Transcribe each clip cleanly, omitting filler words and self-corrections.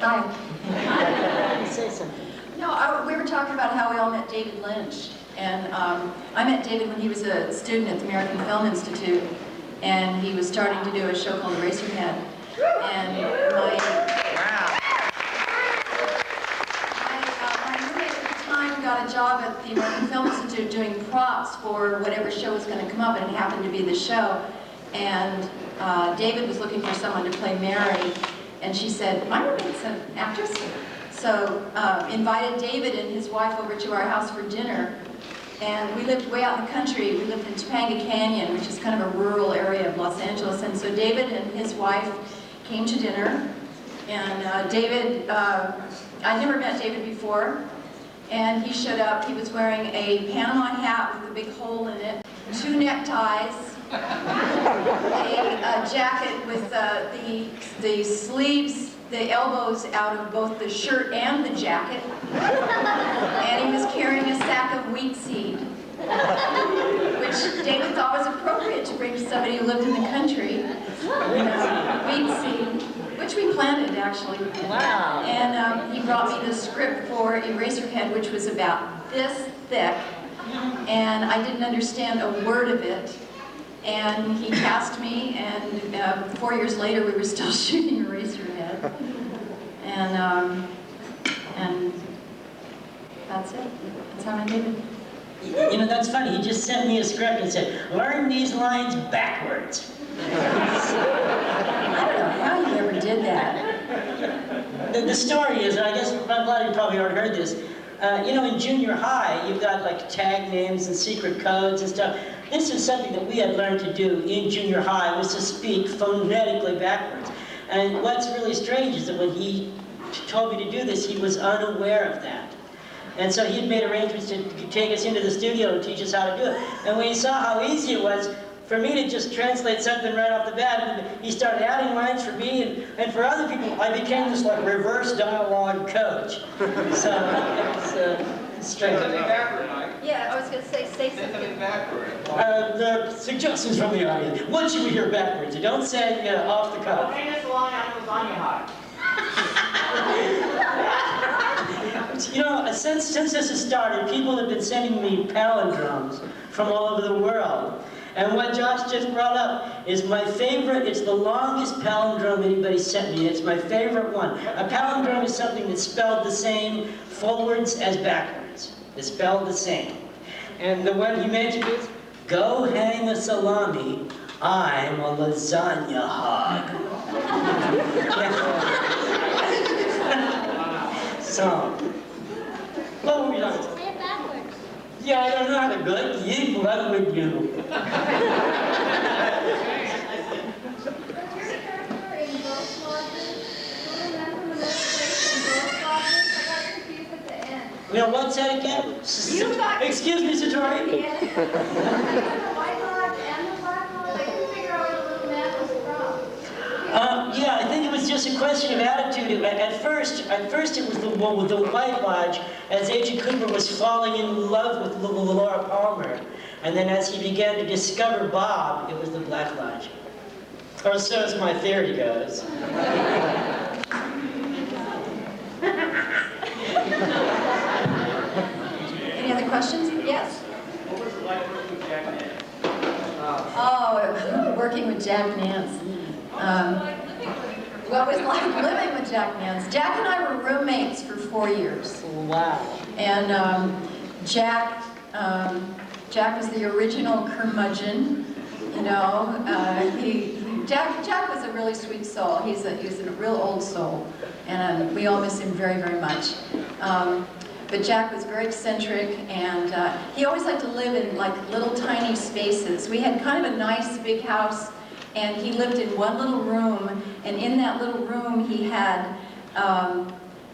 Hi. Say something. No, we were talking about how we all met David Lynch. And I met David when he was a student at the American Film Institute. And he was starting to do a show called Eraserhead. And my roommate at the time got a job at the American Film Institute doing props for whatever show was going to come up, and it happened to be the show. And David was looking for someone to play Mary, and she said, my roommate's an actress. So invited David and his wife over to our house for dinner. And we lived way out in the country. We lived in Topanga Canyon, which is kind of a rural area of Los Angeles. And so David and his wife came to dinner. And David, I'd never met David before. And he showed up. He was wearing a Panama hat with a big hole in it, 2 neckties, a jacket with the sleeves, the elbows out of both the shirt and the jacket. And he was carrying a sack of wheat seed, which David thought was appropriate to bring to somebody who lived in the country. Wheat seed, which we planted, actually. Wow. And he brought me the script for Eraserhead, which was about this thick, and I didn't understand a word of it. And he cast me, and 4 years later we were still shooting Eraserhead. And that's it. That's how I did it. You know, that's funny. He just sent me a script and said, learn these lines backwards. I don't know how you ever did that. The story is, and I guess I'm glad you probably already heard this, you know, in junior high, you've got like tag names and secret codes and stuff. This is something that we had learned to do in junior high, was to speak phonetically backwards. And what's really strange is that when he told me to do this, he was unaware of that. And so he had made arrangements to take us into the studio and teach us how to do it. And when he saw how easy it was for me to just translate something right off the bat, he started adding lines for me and for other people. I became this like reverse dialogue coach. So it's strange. Yeah, I was going to say something. The suggestions from the audience. What should we hear backwards? You don't say off the cuff. Famous line on lasagna hut. You know, since this has started, people have been sending me palindromes from all over the world. And what Josh just brought up is my favorite. It's the longest palindrome anybody sent me. It's my favorite one. A palindrome is something that's spelled the same forwards as backwards. It's spelled the same. And the one he mentioned is, go hang a salami, I'm a lasagna hog. So, what were we talking about? Say it backwards. Yeah, I don't know how to do it. You love with you. You know, what's that again? Excuse me, Satori. Yeah, I think it was just a question of attitude. At first it was the one with the White Lodge, as Agent Cooper was falling in love with Laura Palmer. And then as he began to discover Bob, it was the Black Lodge. Or so as my theory goes. Any other questions? Yes? What was it like working with Jack Nance? Oh, working with Jack Nance. What was like living with Jack Nance? Jack and I were roommates for 4 years. Wow. And Jack was the original curmudgeon, you know. Jack was a really sweet soul. He was a real old soul, and we all miss him very, very much. But Jack was very eccentric, and he always liked to live in like little tiny spaces. We had kind of a nice big house, and he lived in one little room, and in that little room he had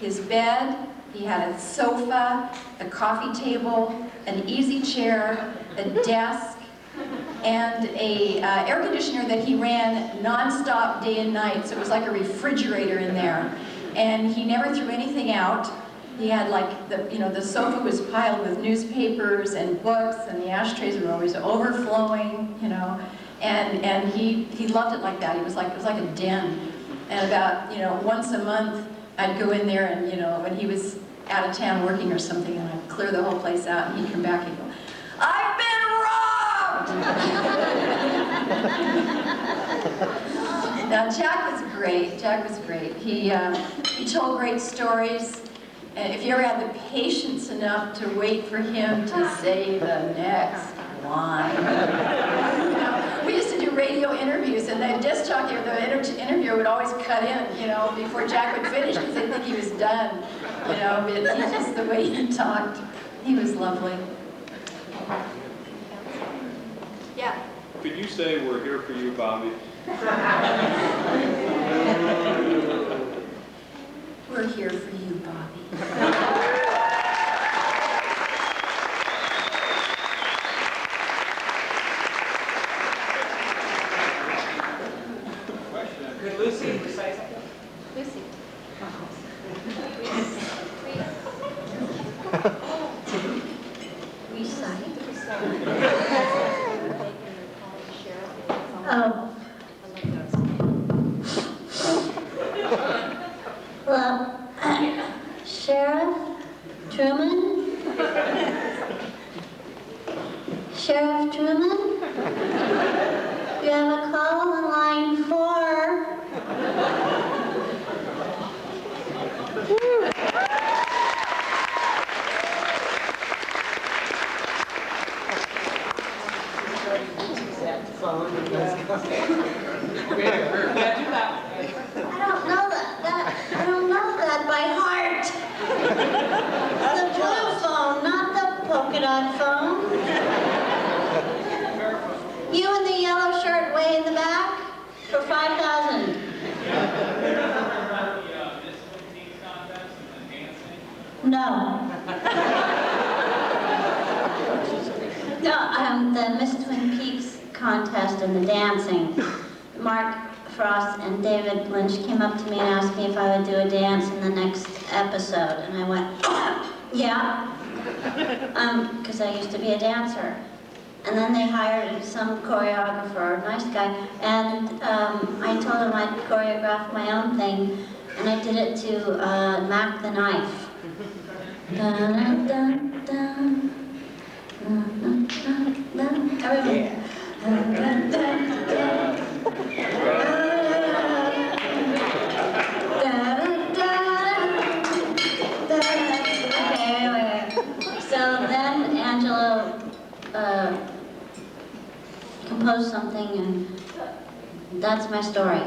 his bed, he had a sofa, a coffee table, an easy chair, a desk, and a air conditioner that he ran non-stop day and night, so it was like a refrigerator in there. And he never threw anything out. He had like, the sofa was piled with newspapers and books, and the ashtrays were always overflowing, you know. And he loved it like that. It was like a den. And about, once a month, I'd go in there and, when he was out of town working or something, and I'd clear the whole place out, and he'd come back and go, "I've been robbed!" Now, Jack was great. Jack was great. He told great stories. And if you ever had the patience enough to wait for him to say the next line. We used to do radio interviews, and the disc jockey or the interviewer would always cut in, before Jack would finish because they'd think he was done. But he just, the way he talked, he was lovely. Yeah. Could you say "We're here for you, Bobby"? We're here for you, Bobby. Could Lucy recite something? Lucy. Well, Sheriff Truman? Sheriff Truman? You have a call on line 4. I don't know that by heart. The blue phone, not the polka dot phone. You in the yellow shirt way in the back for 5,000. No. No, the Miss Twin Peaks contest and the dancing. Mark Frost and David Lynch came up to me and asked me if I would do a dance in the next episode, and I went, yeah, because I used to be a dancer. And then they hired some choreographer, a nice guy, and I told him I'd choreograph my own thing, and I did it to Mac the Knife. Dun, dun, dun, dun, dun, dun. Everyone. Dun, dun, dun, dun. So then Angelo composed something, and that's my story.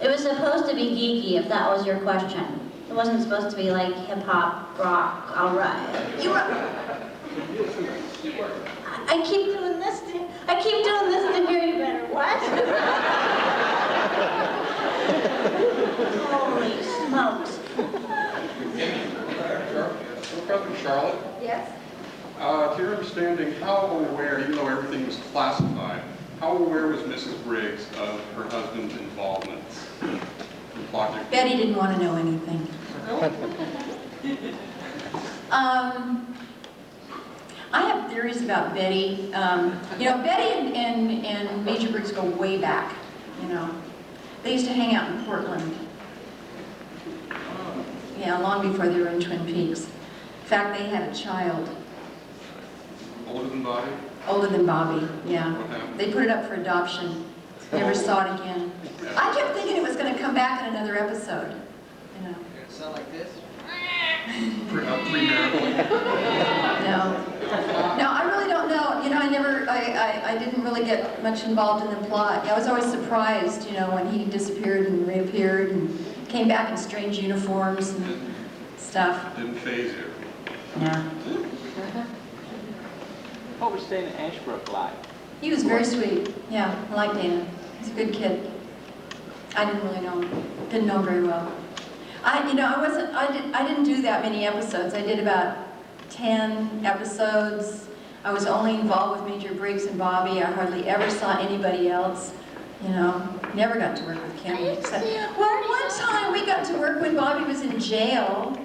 It was supposed to be geeky, if that was your question. It wasn't supposed to be like hip-hop, rock, all right. I keep doing this to hear you better. What? Holy smokes. Professor Charlotte, Yes? to your understanding, how aware, even though everything was classified, how aware was Mrs. Briggs of her husband's involvement in Project? Betty didn't want to know anything. I have theories about Betty. Betty and Major Briggs go way back, They used to hang out in Portland. Yeah, long before they were in Twin Peaks. In fact, they had a child. Older than Bobby? Older than Bobby, yeah. What happened? They put it up for adoption. Never saw it again. I kept thinking it was going to come back in another episode. It sound like this? Premaritally? No, I really don't know. I didn't really get much involved in the plot. I was always surprised, when he disappeared and reappeared and came back in strange uniforms and stuff. Didn't phase you. Yeah. What was Dana Ashbrook like? He was very sweet. Yeah, I like Dana. He's a good kid. I didn't really know him. Didn't know him very well. I didn't do that many episodes. I did about 10 episodes. I was only involved with Major Briggs and Bobby. I hardly ever saw anybody else. Never got to work with Kim. One time we got to work when Bobby was in jail.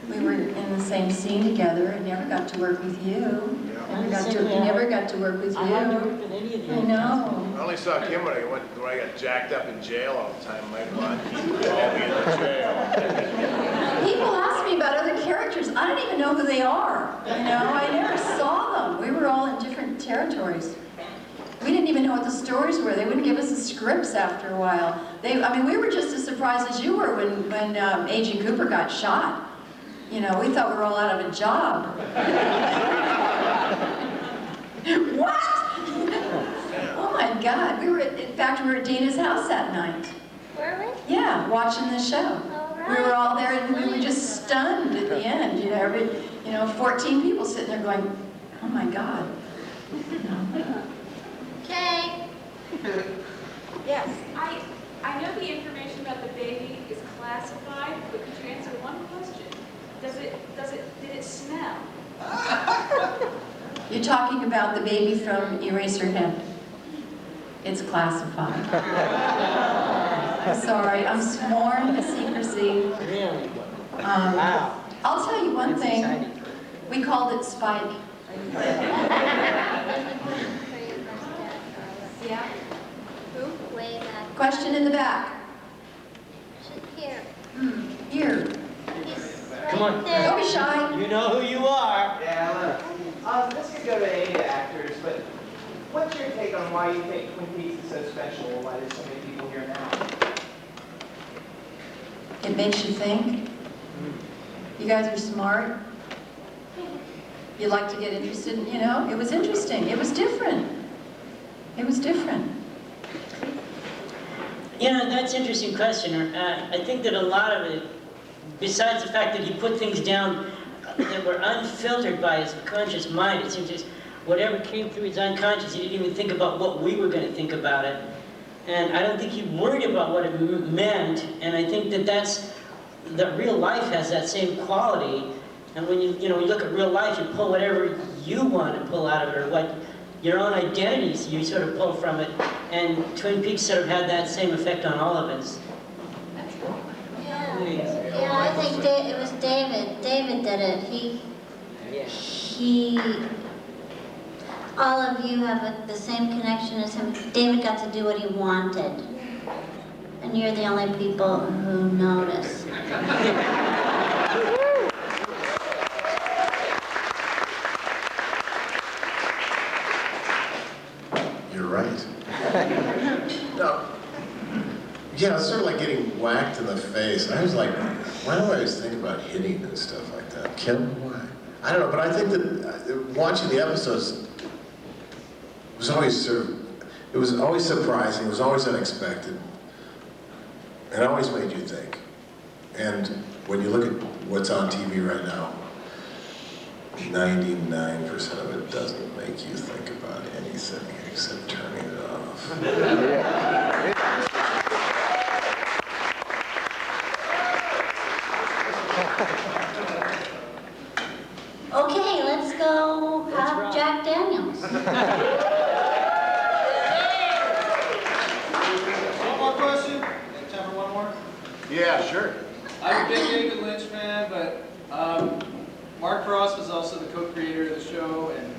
We were in the same scene together. I never got to work with you. never got to work with you. I haven't worked with any of you. I know. I only saw Kim when I got jacked up in jail all the time. My God, he would all be in the jail. People ask me about other characters. I don't even know who they are. You know, I never saw them. We were all in different territories. We didn't even know what the stories were. They wouldn't give us the scripts after a while. I mean, we were just as surprised as you were when Agent Cooper got shot. You know, we thought we were all out of a job. What? Oh my God! In fact, we were at Dana's house that night. Were we? Yeah, watching the show. All right. We were all there, and we were just stunned at the end. You know, 14 people sitting there going, "Oh my God." You know. Okay. Yes, I know the information about the baby is classified, but could you answer one question? Did it smell? You're talking about the baby from Eraserhead. It's classified. I'm sorry, I'm sworn to secrecy. Really? Wow. I'll tell you one That's thing. exciting. We called it Spike. Yeah. Who? Way back. Question in the back. Here. Here. He's Come on. right there. Don't be shy. You know who you are. Yeah, look. This could go to any of the actors, but what's your take on why you think Twin Peaks is so special? Why there's so many people here now? It makes you think. You guys are smart. You like to get interested in, it was interesting. It was different. It was different. You know, that's an interesting question. I think that a lot of it, besides the fact that he put things down that were unfiltered by his conscious mind, it seems just whatever came through his unconscious, he didn't even think about what we were going to think about it. And I don't think he worried about what it meant, and I think that real life has that same quality. And when you look at real life, you pull whatever you want to pull out of it, or what your own identities you sort of pull from it. And Twin Peaks sort of had that same effect on all of us. Yeah, I think it was David. David did it. He, all of you have the same connection as him. David got to do what he wanted. And you're the only people who notice. You're right. No. Yeah, it's sort of like getting whacked in the face. And I was like, why do I always think about hitting and stuff like that? Kim, why? I don't know, but I think that watching the episodes was always it was always surprising, it was always unexpected. It always made you think. And when you look at what's on TV right now, 99% of it doesn't make you think about anything except turning it off. Okay, let's go have Jack Daniels. One more question? Got time for one more? Yeah, sure. I'm a big David Lynch fan, but Mark Frost was also the co-creator of the show, and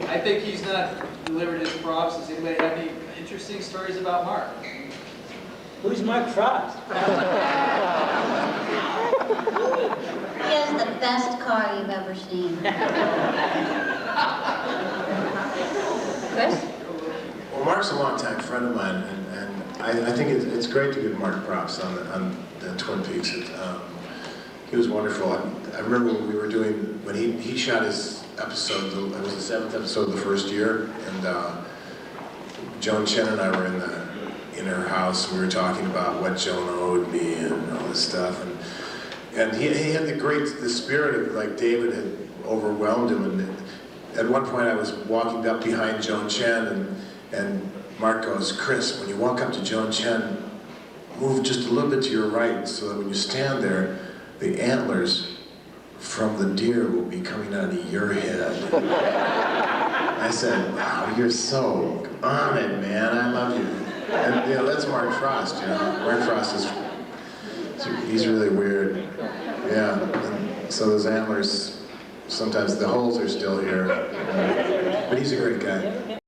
I think he's not delivered his props. Does anybody have any interesting stories about Mark? Who's Mark Frost? He has the best car you've ever seen. Chris? Well, Mark's a longtime friend of mine, and I think it's great to give Mark props on the Twin Peaks. He was wonderful. I remember when we were when he shot his episode, it was the 7th episode of the first year, and Joan Chen and I were in her house, and we were talking about what Joan owed me and all this stuff, and he had the spirit of, like, David had overwhelmed him, and at one point I was walking up behind Joan Chen, and Mark goes, "Chris, when you walk up to Joan Chen, move just a little bit to your right, so that when you stand there, the antlers from the deer will be coming out of your head." I said, "Wow, you're so on it, man. I love you." And that's Mark Frost. Mark Frost he's really weird. Yeah. And so those antlers, sometimes the holes are still here. But he's a great guy.